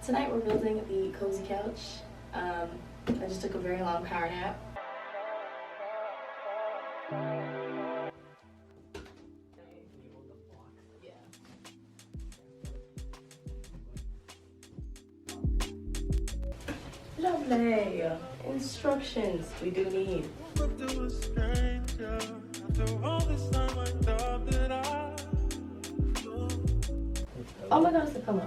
Tonight we're building the cozy couch. I just took a very long power nap. Lovely. Instructions we do need. Oh my god, it's the pillow.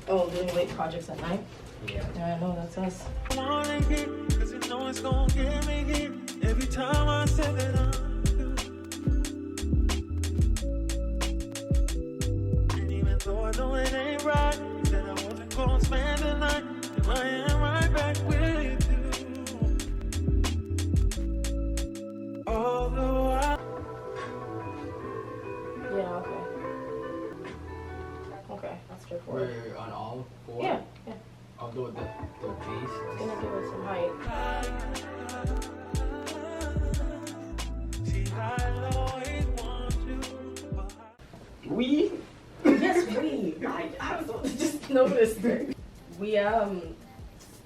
Oh, doing late projects at night? Yeah, I know, that's us. Every time I say that and even though I know it ain't right, said I wasn't gonna spend the night, and I am right back with you. Although yeah, okay, that's straightforward. We're on all four? Yeah. I'll do it the base. It's gonna give us some height. We? Yes, we. I just noticed it. We have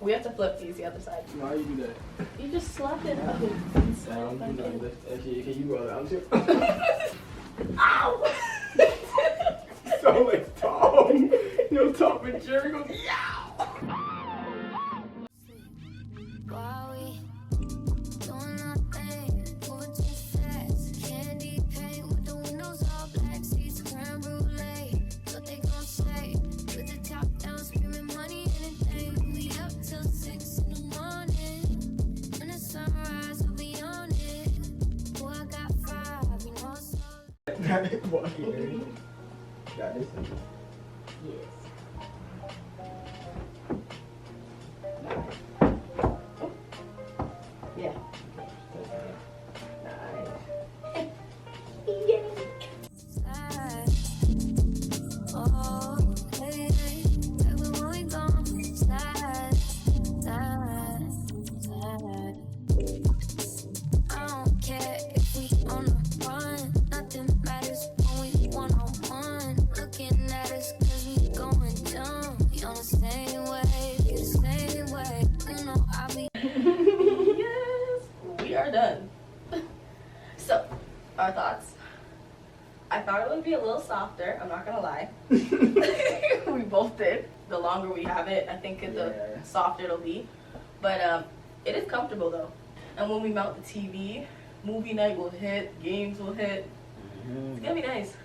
to flip these the other side. Why you do that? You just slap it up. Actually, can you go around too? Ow! So like Tom. Yo, Tom and Jerry goes, yow! What? Got this? Yes. Yeah. Done. So, our thoughts. I thought it would be a little softer, I'm not gonna lie. We both did. The longer we have it, I think the softer it'll be. But it is comfortable though. And when we mount the TV, movie night will hit, games will hit. It's gonna be nice.